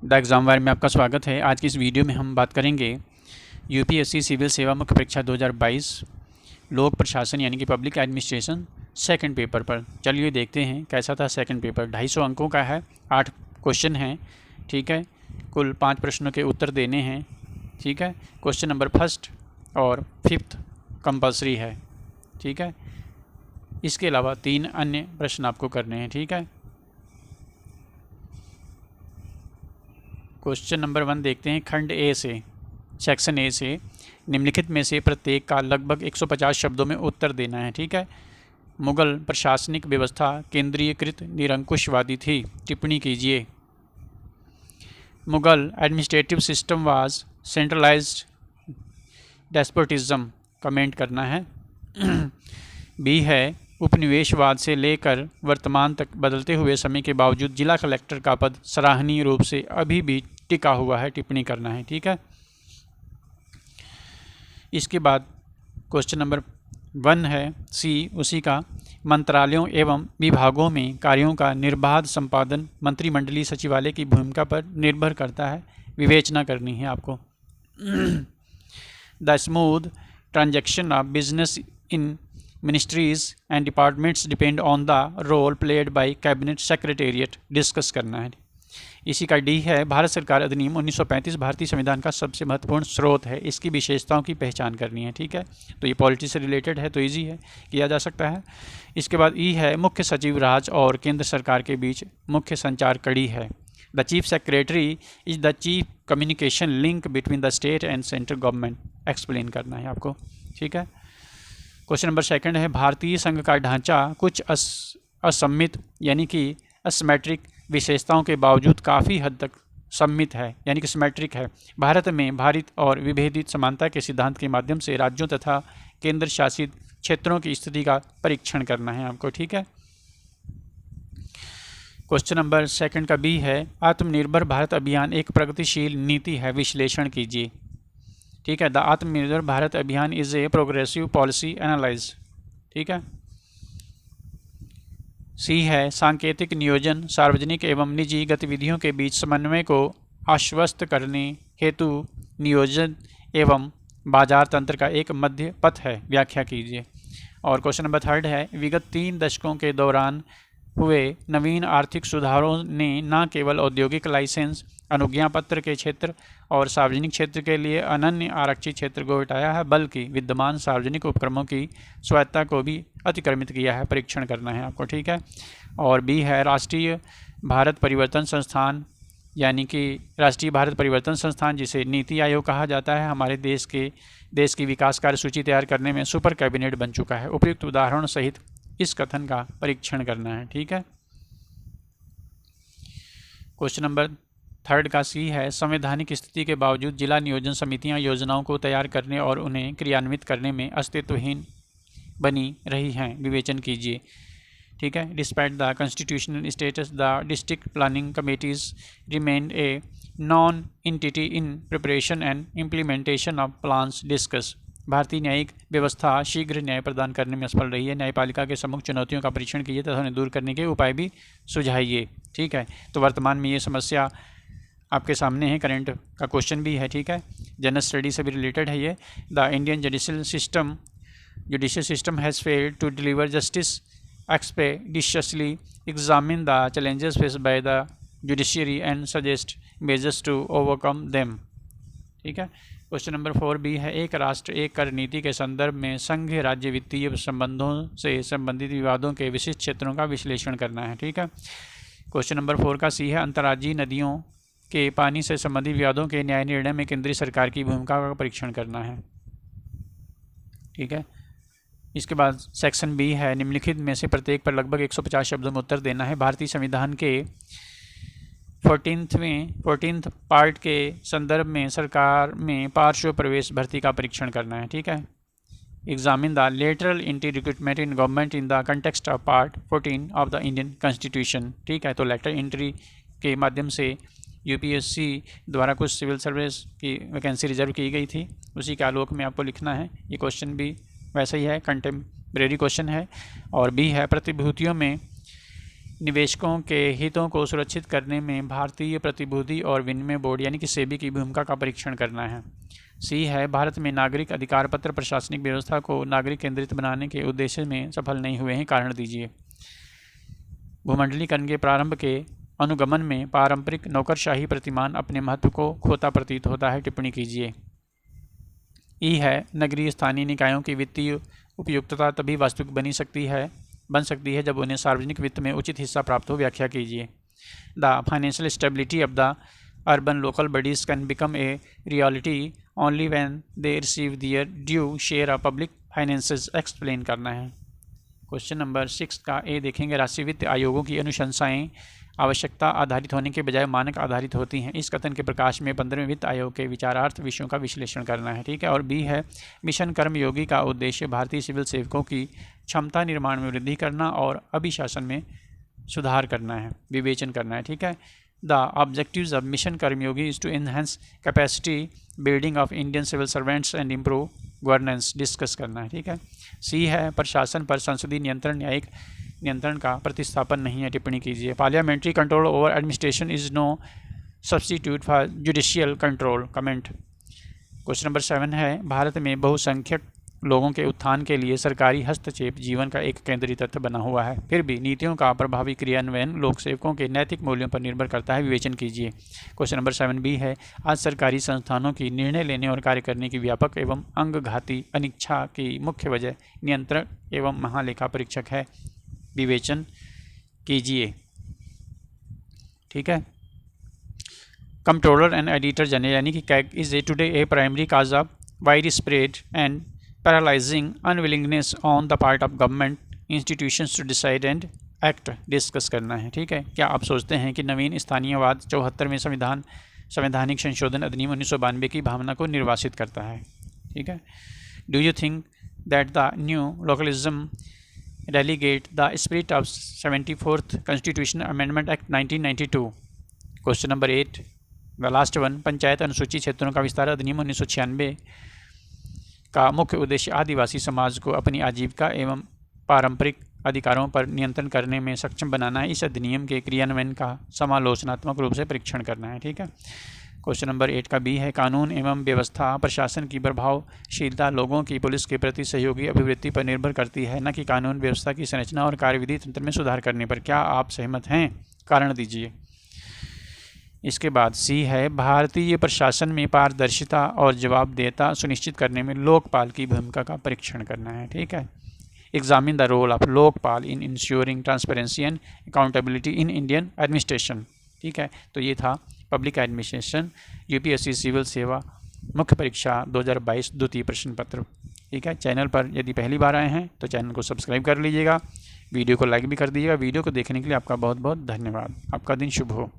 The exam wire में आपका स्वागत है। आज की इस वीडियो में हम बात करेंगे यूपीएससी सिविल सेवा मुख्य परीक्षा 2022 लोक प्रशासन यानी कि पब्लिक एडमिनिस्ट्रेशन सेकंड पेपर पर। चलिए देखते हैं कैसा था सेकंड पेपर। 250 अंकों का है, 8 क्वेश्चन हैं, ठीक है। कुल 5 प्रश्नों के उत्तर देने हैं, ठीक है। क्वेश्चन नंबर फर्स्ट और फिफ्थ कंपलसरी है, ठीक है। इसके अलावा 3 अन्य प्रश्न आपको करने हैं, ठीक है। क्वेश्चन नंबर 1 देखते हैं। खंड ए से, सेक्शन ए से निम्नलिखित में से प्रत्येक का लगभग 150 शब्दों में उत्तर देना है, ठीक है। मुगल प्रशासनिक व्यवस्था केंद्रीयकृत निरंकुशवादी थी, टिप्पणी कीजिए। Mughal administrative system was centralised despotism, comment करना है। बी है, उपनिवेशवाद से लेकर वर्तमान तक बदलते हुए समय के बावजूद जिला कलेक्टर का पद सराहनीय रूप से अभी भी टिका हुआ है, टिप्पणी करना है, ठीक है। इसके बाद क्वेश्चन नंबर 1 है सी उसी का, मंत्रालयों एवं विभागों में कार्यों का निर्बाध संपादन मंत्रिमंडलीय सचिवालय की भूमिका पर निर्भर करता है, विवेचना करनी है आपको। The smooth transaction of business in ministries and departments depend on the role played by cabinet secretariat, discuss करना है। इसी का डी है, भारत सरकार अधिनियम 1935 भारतीय संविधान का सबसे महत्वपूर्ण स्रोत है, इसकी विशेषताओं की पहचान करनी है, ठीक है। तो ये पॉलिटी से रिलेटेड है तो इजी है, किया जा सकता है। इसके बाद ई है, मुख्य सचिव राज्य और केंद्र सरकार के बीच मुख्य संचार कड़ी है। The chief secretary is the chief communication link between the state and central government, explain करना है आपको, ठीक है। क्वेश्चन नंबर 2 है, भारतीय संघ का ढांचा कुछ असम्मित यानी कि असमेट्रिक विशेषताओं के बावजूद काफ़ी हद तक सम्मित है यानी कि सिमेट्रिक है। भारत में भारित और विभेदित समानता के सिद्धांत के माध्यम से राज्यों तथा केंद्र शासित क्षेत्रों की स्थिति का परीक्षण करना है आपको, ठीक है। क्वेश्चन नंबर 2 का बी है, आत्मनिर्भर भारत अभियान एक प्रगतिशील नीति है, विश्लेषण कीजिए, ठीक है। द आत्मनिर्भर भारत अभियान is a progressive policy analyse, ठीक है। सी है, सांकेतिक नियोजन सार्वजनिक एवं निजी गतिविधियों के बीच समन्वय को आश्वस्त करने हेतु नियोजन एवं बाजार तंत्र का एक मध्य पथ है, व्याख्या कीजिए। और क्वेश्चन नंबर 3 है, विगत 3 दशकों के दौरान हुए नवीन आर्थिक सुधारों ने न केवल औद्योगिक लाइसेंस अनुज्ञा पत्र के क्षेत्र और सार्वजनिक क्षेत्र के लिए अनन्य आरक्षित क्षेत्र को हटाया है, बल्कि विद्यमान सार्वजनिक उपक्रमों की स्वायत्तता को भी अतिक्रमित किया है, परीक्षण करना है आपको, ठीक है। और बी है, राष्ट्रीय भारत परिवर्तन संस्थान यानी कि राष्ट्रीय भारत परिवर्तन संस्थान जिसे नीति आयोग कहा जाता है, हमारे देश की विकास कार्य सूची तैयार करने में सुपर कैबिनेट बन चुका है। उपयुक्त उदाहरण सहित इस कथन का परीक्षण करना है, ठीक है। क्वेश्चन नंबर 3 का सी है, संवैधानिक स्थिति के बावजूद जिला नियोजन समितियां योजनाओं को तैयार करने और उन्हें क्रियान्वित करने में अस्तित्वहीन बनी रही हैं, विवेचन कीजिए, ठीक है। Despite the constitutional status the district planning committees remained a non entity in preparation and implementation of plans, discuss. भारतीय न्यायिक व्यवस्था शीघ्र न्याय प्रदान करने में असफल रही है, न्यायपालिका के सम्मुख चुनौतियों का परीक्षण कीजिए तथा उन्हें दूर करने के उपाय भी सुझाइए, ठीक है। तो वर्तमान में ये समस्या आपके सामने है, करंट का क्वेश्चन भी है, ठीक है। जनरल स्टडी से भी रिलेटेड है ये। The Indian judicial system has failed to deliver justice expeditiously, examine the challenges faced by the judiciary and suggest measures to overcome them, ठीक है। क्वेश्चन नंबर 4 भी है, एक राष्ट्र एक कर नीति के संदर्भ में संघ राज्य वित्तीय संबंधों से संबंधित विवादों के विशिष्ट क्षेत्रों का विश्लेषण करना है, ठीक है। क्वेश्चन नंबर 4 का सी है, अंतर्राज्यीय नदियों के पानी से संबंधित विवादों के न्याय निर्णय में केंद्रीय सरकार की भूमिका का परीक्षण करना है, ठीक है। इसके बाद सेक्शन बी है, निम्नलिखित में से प्रत्येक पर लगभग 150 शब्दों में उत्तर देना है। भारतीय संविधान के 14th पार्ट के संदर्भ में सरकार में पार्श्व प्रवेश भर्ती का परीक्षण करना है, ठीक है। Examine the lateral entry recruitment in government in the context of part 14 of the Indian constitution, ठीक है। तो लेटर एंट्री के माध्यम से यूपीएससी द्वारा कुछ सिविल सर्विस की वैकेंसी रिजर्व की गई थी, उसी के आलोक में आपको लिखना है। ये क्वेश्चन भी वैसा ही है, कंटेम्परेरी क्वेश्चन है। और बी है, प्रतिभूतियों में निवेशकों के हितों को सुरक्षित करने में भारतीय प्रतिभूति और विनिमय बोर्ड यानी कि सेबी की भूमिका का परीक्षण करना है। सी है भारत में नागरिक अधिकार पत्र प्रशासनिक व्यवस्था को नागरिक केंद्रित बनाने के उद्देश्य में सफल नहीं हुए हैं, कारण दीजिए। भूमंडलीकरण के प्रारंभ के अनुगमन में पारंपरिक नौकरशाही प्रतिमान अपने महत्व को खोता प्रतीत होता है, टिप्पणी कीजिए। ई है नगरीय स्थानीय निकायों की वित्तीय उपयुक्तता तभी वास्तविक बन सकती है जब उन्हें सार्वजनिक वित्त में उचित हिस्सा प्राप्त हो, व्याख्या कीजिए। The financial stability of the urban local bodies can become a reality only when they receive there due share of public finances, explain करना है। क्वेश्चन नंबर 6 का ए देखेंगे। राष्ट्रीय वित्त आयोगों की अनुशंसाएं आवश्यकता आधारित होने के बजाय मानक आधारित होती हैं। इस कथन के प्रकाश में 15वें वित्त आयोग के विचारार्थ विषयों का विश्लेषण करना है, ठीक है। और बी है मिशन कर्मयोगी का उद्देश्य भारतीय सिविल सेवकों की क्षमता निर्माण में वृद्धि करना और अभिशासन में सुधार करना है, विवेचन करना है, ठीक है। The objectives of mission Karmayogi is to enhance capacity building of Indian civil servants and improve governance, discuss करना है, ठीक है। सी है प्रशासन पर संसदीय नियंत्रण न्यायिक नियंत्रण का प्रतिस्थापन नहीं है, टिप्पणी कीजिए। Parliamentary control over administration is no substitute for judicial control, comment. Question number 7 है भारत में बहुसंख्यक लोगों के उत्थान के लिए सरकारी हस्तक्षेप जीवन का एक केंद्रीय तत्व बना हुआ है, फिर भी नीतियों का प्रभावी क्रियान्वयन लोक सेवकों के नैतिक मूल्यों पर निर्भर करता है, विवेचन कीजिए। क्वेश्चन नंबर 7B है आज सरकारी संस्थानों की निर्णय लेने और कार्य करने की व्यापक एवं अंगघाती अनिच्छा की मुख्य वजह नियंत्रक एवं महालेखा परीक्षक है, विवेचन कीजिए, ठीक है। कंट्रोलर एंड एडिटर जनरल यानी कि CAG is a today a primary cause of wide spread and paralysing unwillingness on the part of government institutions to decide and act, discuss करना है, ठीक है। क्या आप सोचते हैं कि नवीन स्थानीयवाद 74वें संवैधानिक संशोधन अधिनियम 1992 की भावना को निर्वासित करता है, ठीक है। Do you think that the new localism relegate the spirit of 74th Constitutional Amendment Act 1992? Question number 8, the last one, panchayat अनुसूची क्षेत्रों का विस्तार अधिनियम 1996 का मुख्य उद्देश्य आदिवासी समाज को अपनी आजीविका एवं पारंपरिक अधिकारों पर नियंत्रण करने में सक्षम बनाना है। इस अधिनियम के क्रियान्वयन का समालोचनात्मक रूप से परीक्षण करना है, ठीक है। क्वेश्चन नंबर 8 का बी है कानून एवं व्यवस्था प्रशासन की प्रभावशीलता लोगों की पुलिस के प्रति सहयोगी अभिवृत्ति पर निर्भर करती है, न कि कानून व्यवस्था की संरचना और कार्यविधि तंत्र में सुधार करने पर। क्या आप सहमत हैं? कारण दीजिए। इसके बाद सी है भारतीय प्रशासन में पारदर्शिता और जवाबदेहिता सुनिश्चित करने में लोकपाल की भूमिका का परीक्षण करना है, ठीक है। Examine the role of Lokpal in ensuring transparency and accountability in Indian administration, ठीक है। तो ये था पब्लिक एडमिनिस्ट्रेशन यूपीएससी सिविल सेवा मुख्य परीक्षा 2022 द्वितीय प्रश्न पत्र, ठीक है। चैनल पर यदि पहली बार आए हैं तो चैनल को सब्सक्राइब कर लीजिएगा, वीडियो को लाइक भी कर दीजिएगा। वीडियो को देखने के लिए आपका बहुत बहुत धन्यवाद। आपका दिन शुभ हो।